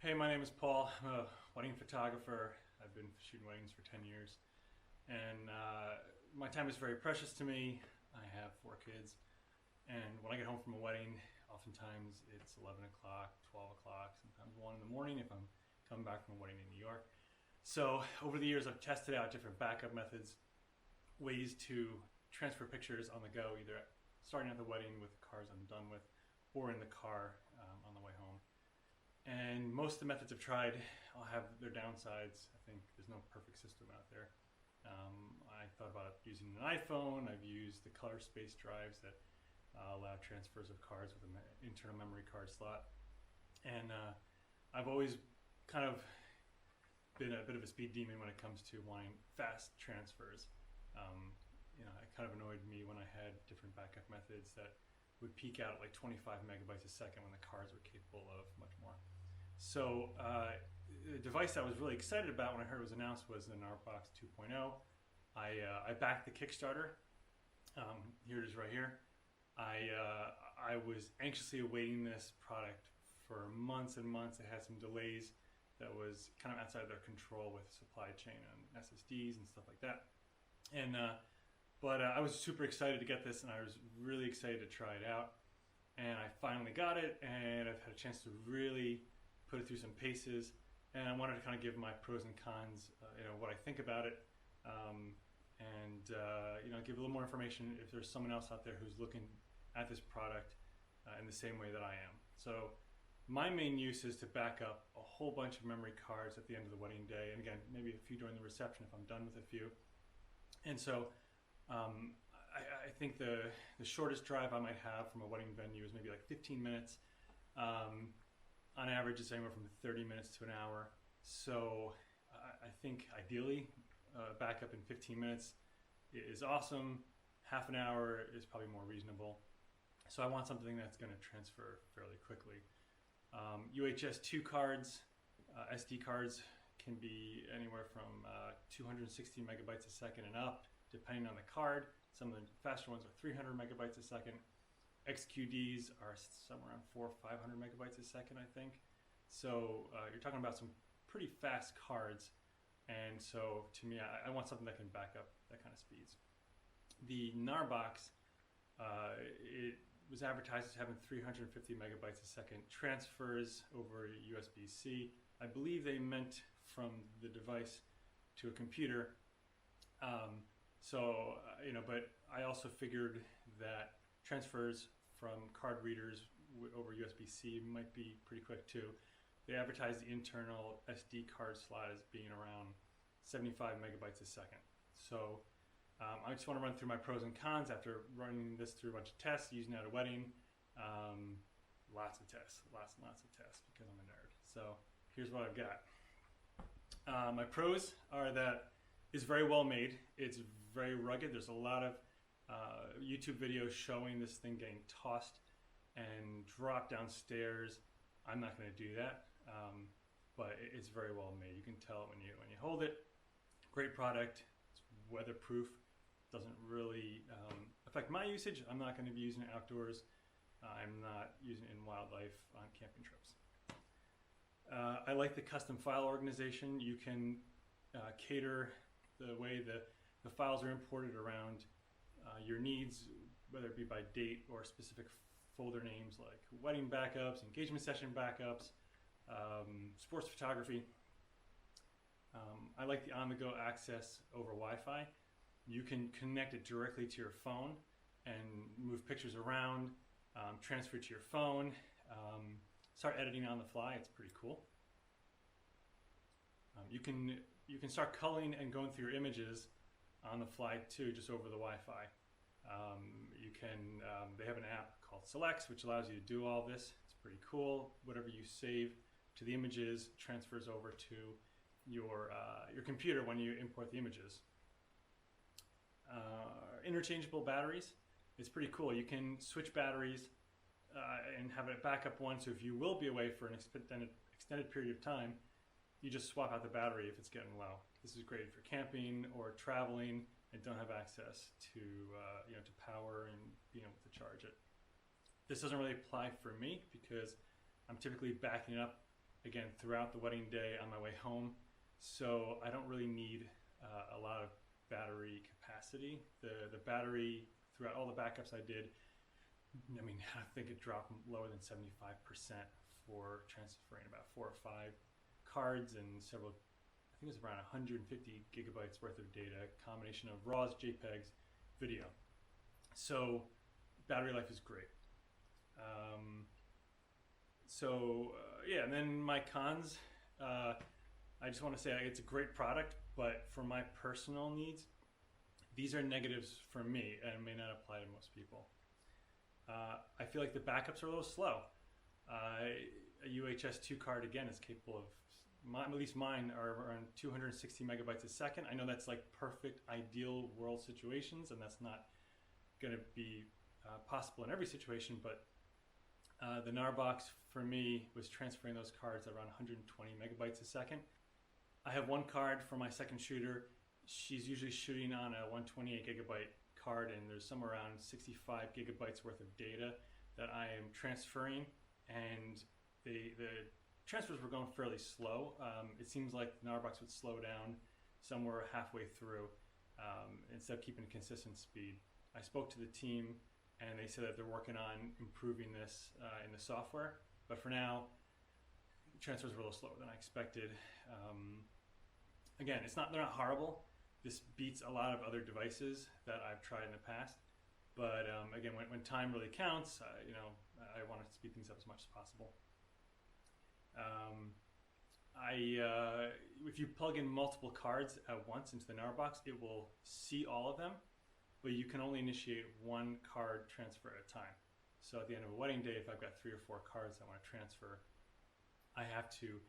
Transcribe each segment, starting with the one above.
Hey, my name is Paul. I'm a wedding photographer. I've been shooting weddings for 10 years. And my time is very precious to me. I have 4 kids. And when I get home from a wedding, oftentimes it's 11 o'clock, 12 o'clock, sometimes 1 in the morning if I'm coming back from a wedding in New York. So over the years, I've tested out different backup methods, ways to transfer pictures on the go, either starting at the wedding with the cars I'm done with, or in the car on the way home. And most of the methods I've tried all have their downsides. I think there's no perfect system out there. I thought about using an iPhone. I've used the color space drives that allow transfers of cards with an internal memory card slot. And I've always kind of been a bit of a speed demon when it comes to wanting fast transfers. It kind of annoyed me when I had different backup methods that would peak out at like 25 megabytes a second when the cards were capable of much more. So the device I was really excited about when I heard it was announced was the Gnarbox 2.0. I backed the Kickstarter. Here it is right here. I was anxiously awaiting this product for months and months. It had some delays that was kind of outside of their control with supply chain and SSDs and stuff like that. But I was super excited to get this, and I was really excited to try it out. And I finally got it, and I've had a chance to really put it through some paces. And I wanted to kind of give my pros and cons, what I think about it, and give a little more information if there's someone else out there who's looking at this product in the same way that I am. So my main use is to back up a whole bunch of memory cards at the end of the wedding day, and again, maybe a few during the reception if I'm done with a few. And so I think the shortest drive I might have from a wedding venue is maybe like 15 minutes. On average, it's anywhere from 30 minutes to an hour. So I think ideally, backup in 15 minutes is awesome. Half an hour is probably more reasonable. So I want something that's going to transfer fairly quickly. UHS-II cards, SD cards can be anywhere from 260 megabytes a second and up, depending on the card. Some of the faster ones are 300 megabytes a second. XQDs are somewhere around 400 or 500 megabytes a second, I think. So you're talking about some pretty fast cards. And so to me, I want something that can back up that kind of speeds. The Gnarbox, it was advertised as having 350 megabytes a second transfers over USB-C. I believe they meant from the device to a computer. But I also figured that transfers from card readers over USB-C might be pretty quick too. They advertised the internal SD card slot as being around 75 megabytes a second. So I just want to run through my pros and cons after running this through a bunch of tests, using it at a wedding. Lots of tests, lots and lots of tests because I'm a nerd. So here's what I've got. My pros are that it's very well made. It's very rugged. There's a lot of YouTube videos showing this thing getting tossed and dropped downstairs. I'm not going to do that, but it's very well made. You can tell it when you hold it. Great product. It's weatherproof. Doesn't really affect my usage. I'm not going to be using it outdoors. I'm not using it in wildlife on camping trips. I like the custom file organization. You can cater the way the files are imported around your needs, whether it be by date or specific folder names like wedding backups, engagement session backups, sports photography. I like the on-the-go access over Wi-Fi. You can connect it directly to your phone and move pictures around, transfer it to your phone, start editing on the fly. It's pretty cool. You can start culling and going through your images on the fly too, just over the Wi-Fi. They have an app called Selects, which allows you to do all this. It's pretty cool. Whatever you save to the images transfers over to your computer when you import the images. Interchangeable batteries. It's pretty cool. You can switch batteries and have a backup one. So if you will be away for an extended period of time, you just swap out the battery if it's getting low. This is great for camping or traveling and don't have access to power and being able to charge it. This doesn't really apply for me because I'm typically backing up again, throughout the wedding day on my way home. So I don't really need a lot of battery capacity. The battery throughout all the backups I did, I mean, I think it dropped lower than 75% for transferring about 4 or 5 cards and several, I think it was around 150 gigabytes worth of data, combination of RAWs, JPEGs, video. So battery life is great. Yeah, and then my cons, I just want to say it's a great product, but for my personal needs, these are negatives for me and may not apply to most people. I feel like the backups are a little slow. A UHS-II card, again, is capable of, at least mine are around 260 megabytes a second. I know that's like perfect, ideal world situations, and that's not going to be possible in every situation, but the Gnarbox for me was transferring those cards at around 120 megabytes a second. I have one card for my second shooter. She's usually shooting on a 128 gigabyte card, and there's somewhere around 65 gigabytes worth of data that I am transferring, and the transfers were going fairly slow. It seems like Gnarbox would slow down somewhere halfway through instead of keeping a consistent speed. I spoke to the team, and they said that they're working on improving this in the software, but for now, transfers were a little slower than I expected. Again, they're not horrible. This beats a lot of other devices that I've tried in the past, but again, when time really counts, I want to speed things up as much as possible. If you plug in multiple cards at once into the Gnarbox, it will see all of them, but you can only initiate one card transfer at a time. So at the end of a wedding day, if I've got 3 or 4 cards I want to transfer, I have to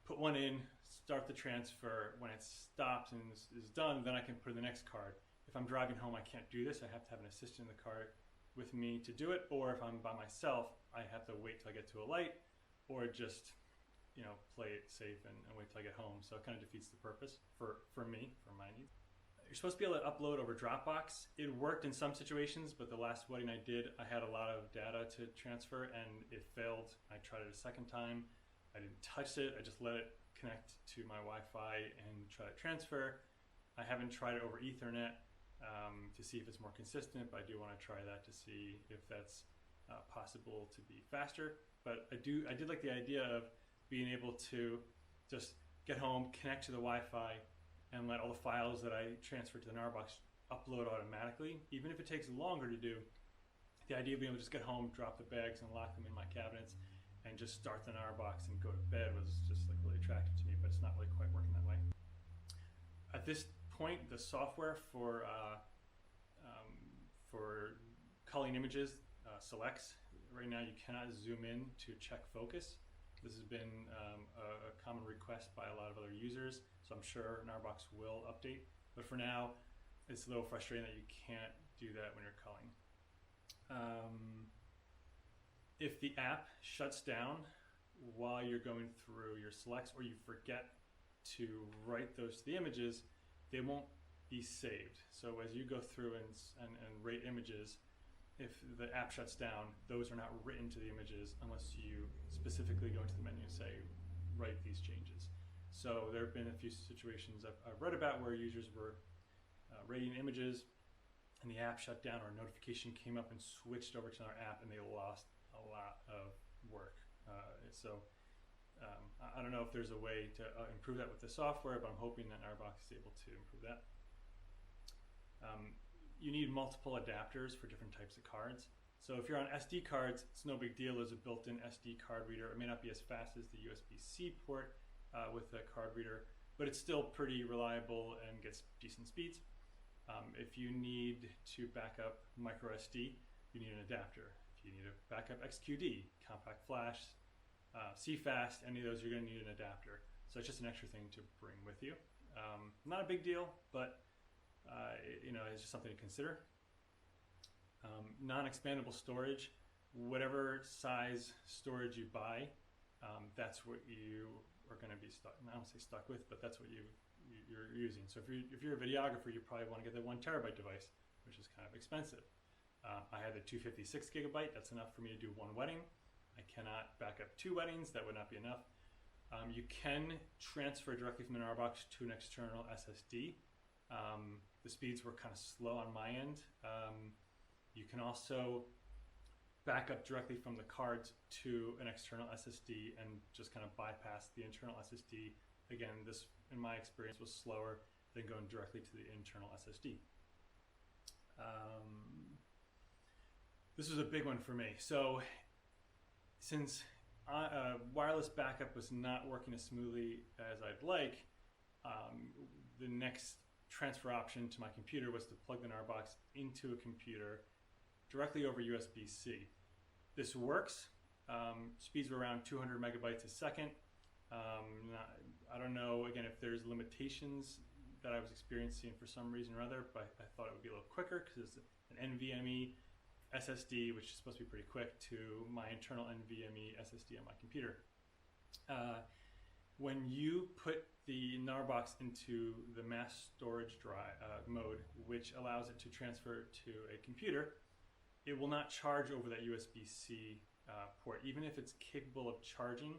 put one in, start the transfer. When it stops and is done, then I can put in the next card. If I'm driving home, I can't do this. I have to have an assistant in the car with me to do it, or if I'm by myself, I have to wait till I get to a light, or just play it safe and wait till I get home. So it kind of defeats the purpose for me, for my needs. You're supposed to be able to upload over Dropbox. It worked in some situations, but the last wedding I did, I had a lot of data to transfer and it failed. I tried it a second time. I didn't touch it. I just let it connect to my Wi-Fi and try to transfer. I haven't tried it over Ethernet to see if it's more consistent, but I do want to try that to see if that's possible to be faster. But I did like the idea of being able to just get home, connect to the Wi-Fi, and let all the files that I transfer to the Gnarbox upload automatically. Even if it takes longer to do, the idea of being able to just get home, drop the bags, and lock them in my cabinets, and just start the Gnarbox and go to bed was just like really attractive to me, but it's not really quite working that way. At this point, the software for culling images selects. Right now, you cannot zoom in to check focus. This has been a common request by a lot of other users, so I'm sure Gnarbox will update. But for now, it's a little frustrating that you can't do that when you're culling. If the app shuts down while you're going through your selects, or you forget to write those to the images, they won't be saved. So as you go through and rate images, if the app shuts down, those are not written to the images unless you specifically go into the menu and say, write these changes. So there have been a few situations I've read about where users were rating images and the app shut down, or a notification came up and switched over to another app, and they lost a lot of work. I don't know if there's a way to improve that with the software, but I'm hoping that Gnarbox is able to improve that. You need multiple adapters for different types of cards. So if you're on SD cards, it's no big deal. There's a built-in SD card reader. It may not be as fast as the USB-C port with the card reader, but it's still pretty reliable and gets decent speeds. If you need to back up micro SD, you need an adapter. If you need to back up XQD, compact flash, CFast, any of those, you're going to need an adapter. So it's just an extra thing to bring with you. Not a big deal, but it's just something to consider. Non-expandable storage, whatever size storage you buy, that's what you are going to be stuck. I don't say stuck with, but that's what you're using. So if you're a videographer, you probably want to get the 1 terabyte device, which is kind of expensive. I had the 256 gigabyte. That's enough for me to do 1 wedding. I I cannot back up 2 weddings. That would not be enough. You can transfer directly from the Gnarbox to an external SSD. The speeds were kind of slow on my end. You can also back up directly from the cards to an external SSD and just kind of bypass the internal SSD. Again, this, in my experience, was slower than going directly to the internal SSD. This was a big one for me. So since wireless backup was not working as smoothly as I'd like, the next transfer option to my computer was to plug the Gnarbox into a computer directly over USB-C. This works. Speeds were around 200 megabytes a second. I don't know, again, if there's limitations that I was experiencing for some reason or other, but I thought it would be a little quicker because it's an NVMe SSD, which is supposed to be pretty quick, to my internal NVMe SSD on my computer. When you put the Gnarbox into the mass storage drive mode, which allows it to transfer to a computer, it will not charge over that USB-C port. Even if it's capable of charging,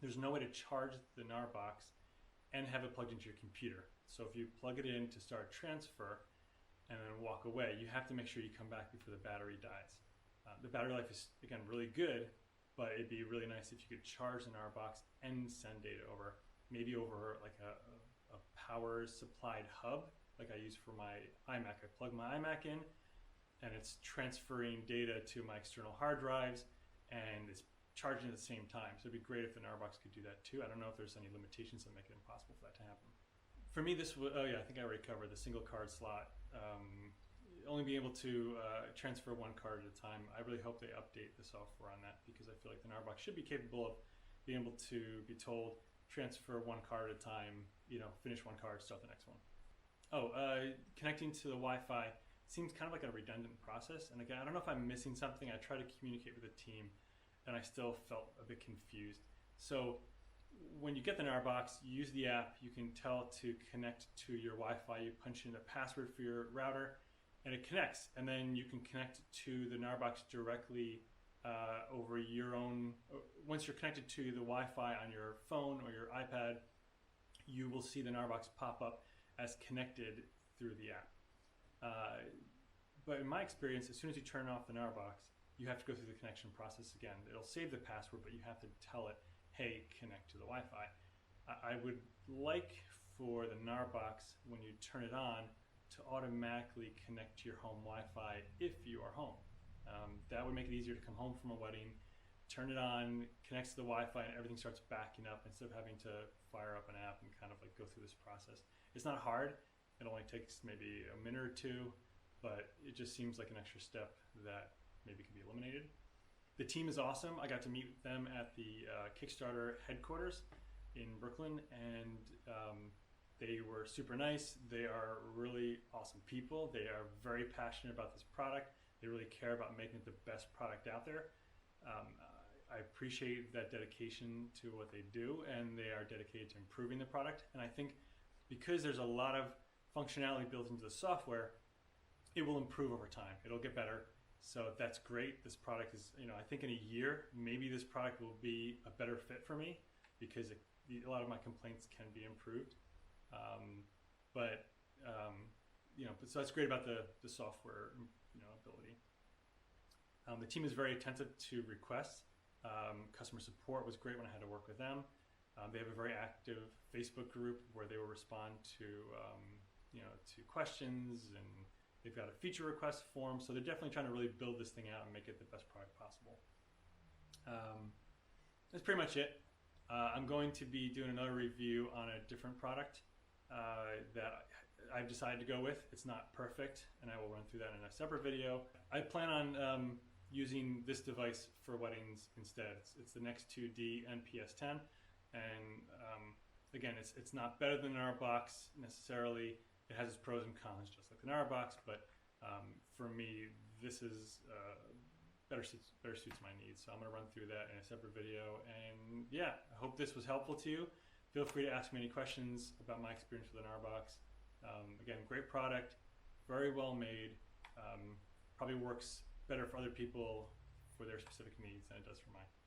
there's no way to charge the Gnarbox and have it plugged into your computer. So if you plug it in to start transfer and then walk away, you have to make sure you come back before the battery dies. The battery life is, again, really good, but it'd be really nice if you could charge the Gnarbox and send data over, maybe over like a power supplied hub, like I use for my iMac. I plug my iMac in, and it's transferring data to my external hard drives, and it's charging at the same time. So it'd be great if the Gnarbox could do that too. I don't know if there's any limitations that make it impossible for that to happen. For me, this was, oh yeah, I think I already covered the single card slot. Only being able to transfer 1 card at a time. I really hope they update the software on that, because I feel like the Gnarbox should be capable of being able to be told, transfer 1 card at a time, finish 1 card, start the next one. Connecting to the Wi-Fi seems kind of like a redundant process. And again, I don't know if I'm missing something. I tried to communicate with the team, and I still felt a bit confused. So when you get the Gnarbox, you use the app, you can tell to connect to your Wi-Fi. You punch in the password for your router, and it connects. And then you can connect to the Gnarbox directly over your own. Once you're connected to the Wi-Fi on your phone or your iPad, you will see the Gnarbox pop up as connected through the app. But in my experience, as soon as you turn off the Gnarbox, you have to go through the connection process again. It'll save the password, but you have to tell it, hey, connect to the Wi-Fi. I would like for the Gnarbox, when you turn it on, to automatically connect to your home Wi-Fi if you are home. That would make it easier to come home from a wedding, turn it on, connects to the Wi-Fi, and everything starts backing up instead of having to fire up an app and kind of like go through this process. It's not hard. It only takes maybe a minute or 2, but it just seems like an extra step that maybe can be eliminated. The team is awesome. I got to meet them at the Kickstarter headquarters in Brooklyn, and they were super nice. They are really awesome people. They are very passionate about this product. They really care about making it the best product out there. I appreciate that dedication to what they do, and they are dedicated to improving the product. And I think because there's a lot of functionality built into the software, it will improve over time. It'll get better. So that's great. This product is, I think in a year, maybe this product will be a better fit for me, because a lot of my complaints can be improved. So that's great about the software, ability. The team is very attentive to requests. Customer support was great when I had to work with them. They have a very active Facebook group where they will respond to, to questions, and they've got a feature request form. So they're definitely trying to really build this thing out and make it the best product possible. That's pretty much it. I'm going to be doing another review on a different product that I've decided to go with. It's not perfect, and I will run through that in a separate video. I plan on using this device for weddings instead. It's the XQD and UHS-II, and again, it's not better than the Gnarbox necessarily. It has its pros and cons, just like the Gnarbox, but for me, this is better suits my needs. So I'm going to run through that in a separate video. And yeah, I hope this was helpful to you. Feel free to ask me any questions about my experience with the Gnarbox. Again, great product, very well made. Probably works better for other people for their specific needs than it does for mine.